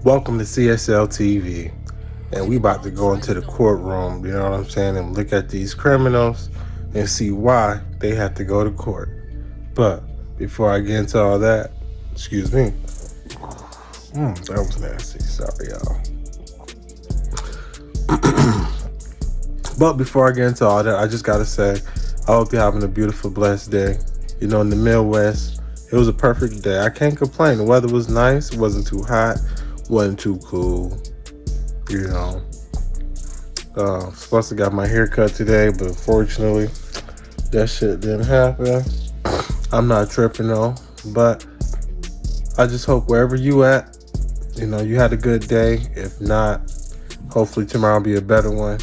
Welcome to CSL TV, and we about to go into the courtroom, you know what I'm saying, and look at these criminals and see why they have to go to court. But before I get into all that, excuse me, that was nasty, sorry y'all. But before I get into all that, I just gotta say, I hope you're having a beautiful, blessed day. You know, in the Midwest, it was a perfect day. I can't complain. The weather was nice, it wasn't too hot, wasn't too cool, you know. Supposed to got my hair cut today, but unfortunately that shit didn't happen. I'm not tripping though, but I just hope wherever you at, you know, you had a good day. If not, hopefully tomorrow will be a better one.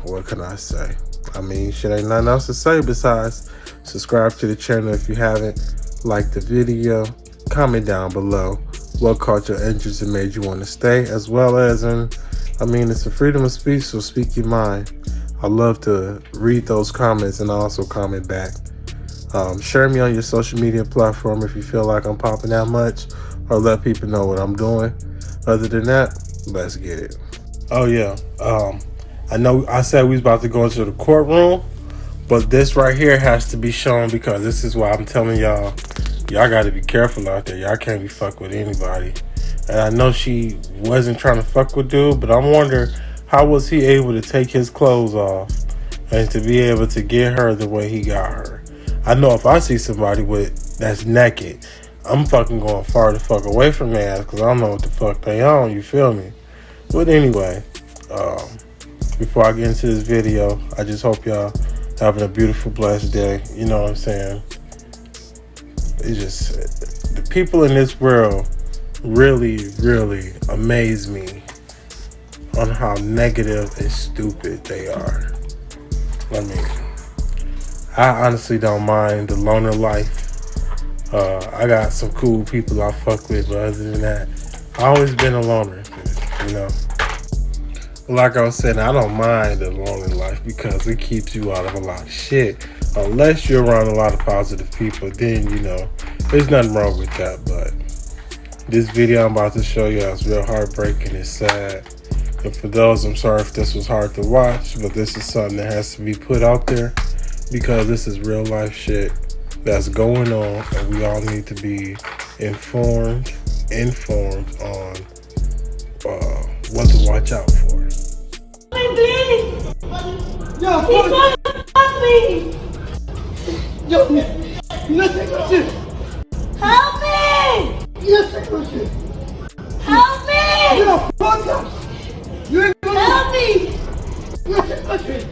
What can I say? I mean, shit, ain't nothing else to say besides subscribe to the channel if you haven't, like the video, comment down below what caught your interest and made you want to stay, as well as it's a freedom of speech, so speak your mind. I love to read those comments and also comment back. Share me on your social media platform if you feel like I'm popping that much, or let people know what I'm doing. Other than that, let's get it. Oh yeah, I know I said we was about to go into the courtroom, but this right here has to be shown, because this is why I'm telling y'all got to be careful out there. Y'all can't be fuck with anybody. And I know she wasn't trying to fuck with dude, but I'm wondering, how was he able to take his clothes off and to be able to get her the way he got her? I know if I see somebody that's naked, I'm fucking going far the fuck away from their ass, because I don't know what the fuck they on, you feel me? But anyway, before I get into this video, I just hope y'all having a beautiful, blessed day. You know what I'm saying? It's just, the people in this world really, really amaze me on how negative and stupid they are. I mean, I honestly don't mind the loner life. I got some cool people I fuck with, but other than that, I always been a loner, you know. Like I was saying, I don't mind the lonely life because it keeps you out of a lot of shit. Unless you're around a lot of positive people, then, you know, there's nothing wrong with that. But this video I'm about to show you is real heartbreaking. It's sad. And for those, I'm sorry if this was hard to watch, but this is something that has to be put out there, because this is real life shit that's going on, and we all need to be informed on what to watch out for. Please. Yo, he's gonna fuck me. Yo, you gotta take my shit. Help me. You gotta take my shit. Help me. Yo, fuck up. You ain't gonna help me. You gotta take my shit.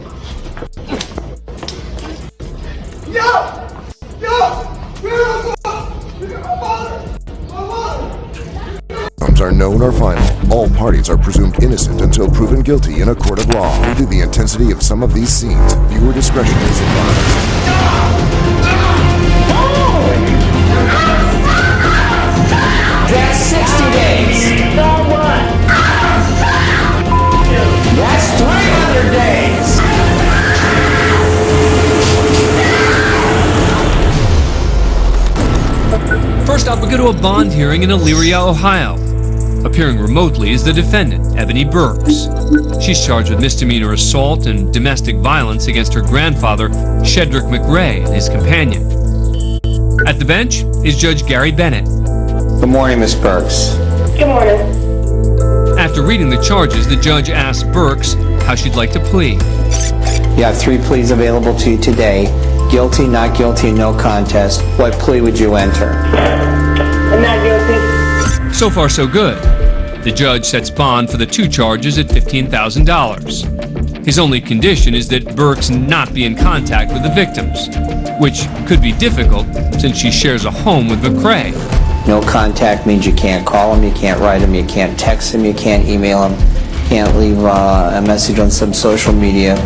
Are known or final. All parties are presumed innocent until proven guilty in a court of law. Due to the intensity of some of these scenes, viewer discretion is advised. That's 60 days. No what? That's 300 days. First up, we go to a bond hearing in Elyria, Ohio. Appearing remotely is the defendant, Ebony Burks. She's charged with misdemeanor assault and domestic violence against her grandfather, Shedrick McRae, and his companion. At the bench is Judge Gary Bennett. Good morning, Ms. Burks. Good morning. After reading the charges, the judge asked Burks how she'd like to plead. You have 3 pleas available to you today. Guilty, not guilty, and no contest. What plea would you enter? I'm not guilty. So far, so good. The judge sets bond for the 2 charges at $15,000. His only condition is that Burks not be in contact with the victims, which could be difficult since she shares a home with McRae. No contact means you can't call him, you can't write him, you can't text him, you can't email him, can't leave a message on some social media,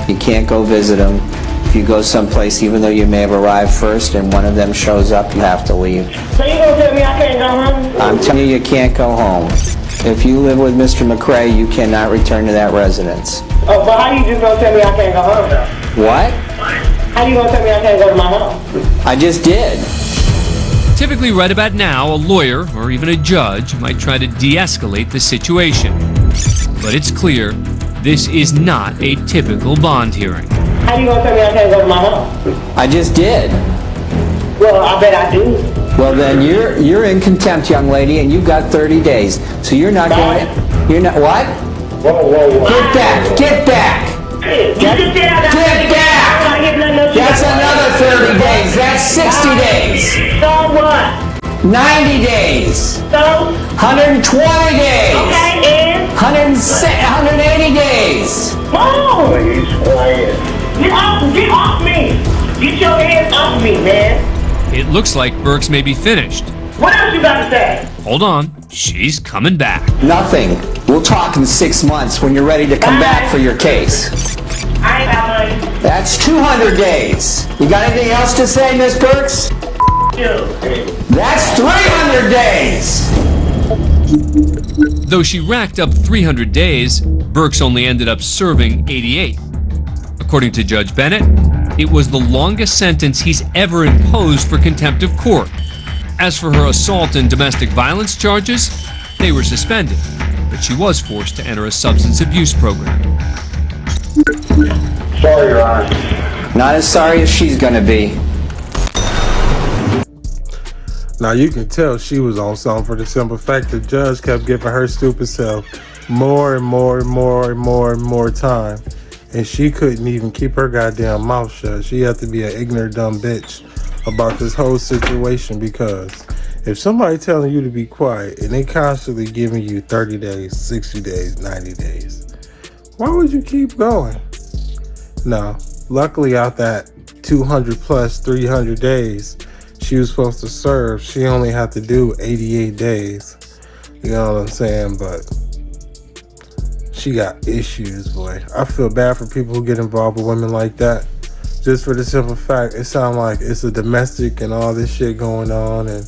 you can't go visit him. If you go someplace, even though you may have arrived first and one of them shows up, you have to leave. So you gonna tell me I can't go home? I'm telling you, you can't go home. If you live with Mr. McRae, you cannot return to that residence. Oh, but how you just gonna tell me I can't go home though? What? How you gonna tell me I can't go to my home? I just did. Typically, right about now, a lawyer or even a judge might try to de-escalate the situation. But it's clear this is not a typical bond hearing. How you gonna tell me I can't go to my home? I just did. Well, I bet I do. Well, then you're in contempt, young lady, and you've got 30 days. So you're not going. You're not what? Whoa. Get back! Get back! You just said I got Get 30 days. back! I'm not getting nothing else. That's another 30 days. That's 60 days. So what? 90 days. So? 120 days. Okay, and? 180 days. Oh! He's quiet. Get off me. Get your hands off me, man. It looks like Burks may be finished. What else you got to say? Hold on, she's coming back. Nothing. We'll talk in 6 months when you're ready to come back for your case. I ain't got money. That's 200 days. You got anything else to say, Miss Burks? You. That's 300 days. Though she racked up 300 days, Burks only ended up serving 88. According to Judge Bennett, it was the longest sentence he's ever imposed for contempt of court. As for her assault and domestic violence charges, they were suspended, but she was forced to enter a substance abuse program. Sorry, Your Honor. Not as sorry as she's gonna be. Now you can tell she was on something for the simple fact the judge kept giving her stupid self more and more time. And she couldn't even keep her goddamn mouth shut. She had to be an ignorant dumb bitch about this whole situation, because if somebody telling you to be quiet and they constantly giving you 30 days, 60 days, 90 days, why would you keep going? Now, luckily out that 200 plus 300 days she was supposed to serve, she only had to do 88 days. You know what I'm saying? But she got issues, boy. I feel bad for people who get involved with women like that. Just for the simple fact, it sounds like it's a domestic and all this shit going on and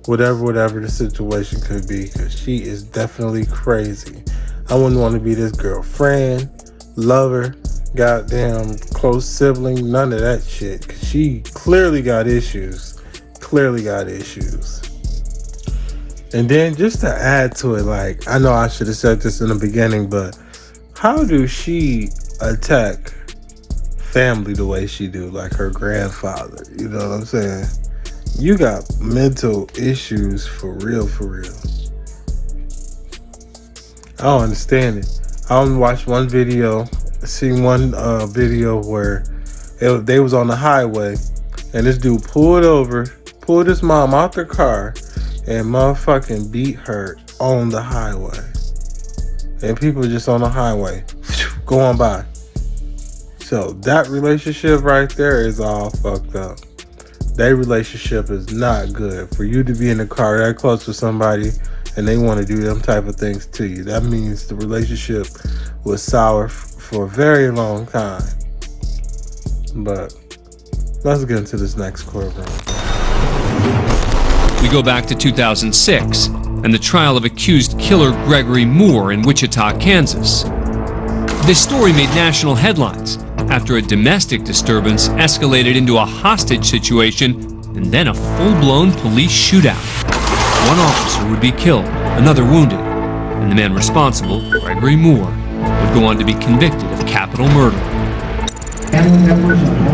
whatever the situation could be, because she is definitely crazy. I wouldn't want to be this girlfriend, lover, goddamn close sibling, none of that shit. 'Cause she clearly got issues. And then just to add to it, like, I know I should have said this in the beginning, but how do she attack family the way she do, like her grandfather? You know what I'm saying? You got mental issues for real. I don't understand it. I only watched one video, seen one video where they was on the highway and this dude pulled his mom out the car and motherfucking beat her on the highway. And people just on the highway going by. So that relationship right there is all fucked up. That relationship is not good. For you to be in the car that close with somebody and they want to do them type of things to you, that means the relationship was sour for a very long time. But let's get into this next courtroom. We go back to 2006 and the trial of accused killer Gregory Moore in Wichita, Kansas. This story made national headlines after a domestic disturbance escalated into a hostage situation and then a full-blown police shootout. One officer would be killed, another wounded, and the man responsible, Gregory Moore, would go on to be convicted of capital murder.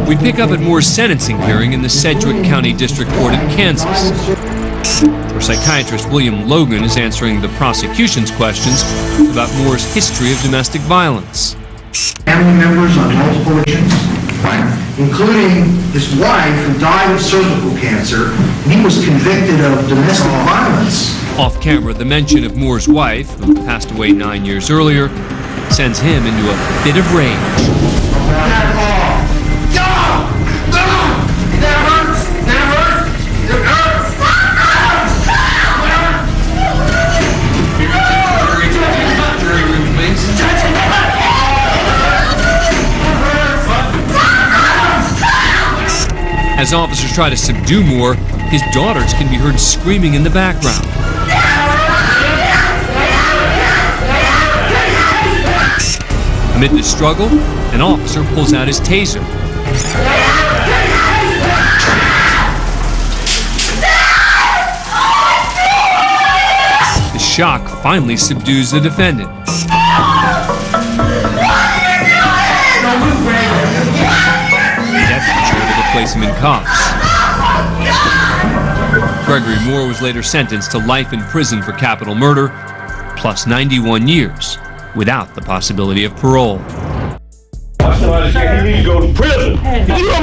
We pick up at Moore's sentencing hearing in the Sedgwick County District Court in Kansas, where psychiatrist William Logan is answering the prosecution's questions about Moore's history of domestic violence. Family members on multiple occasions, including his wife who died of cervical cancer, and he was convicted of domestic violence. Off camera, the mention of Moore's wife, who passed away 9 years earlier, sends him into a bit of rage. As officers try to subdue Moore, his daughters can be heard screaming in the background. Amid the struggle, an officer pulls out his taser. shock finally subdues the defendant. Deputies were able to place him in cuffs. Gregory Moore was later sentenced to life in prison for capital murder, plus 91 years, without the possibility of parole. Somebody said you need to go to prison. You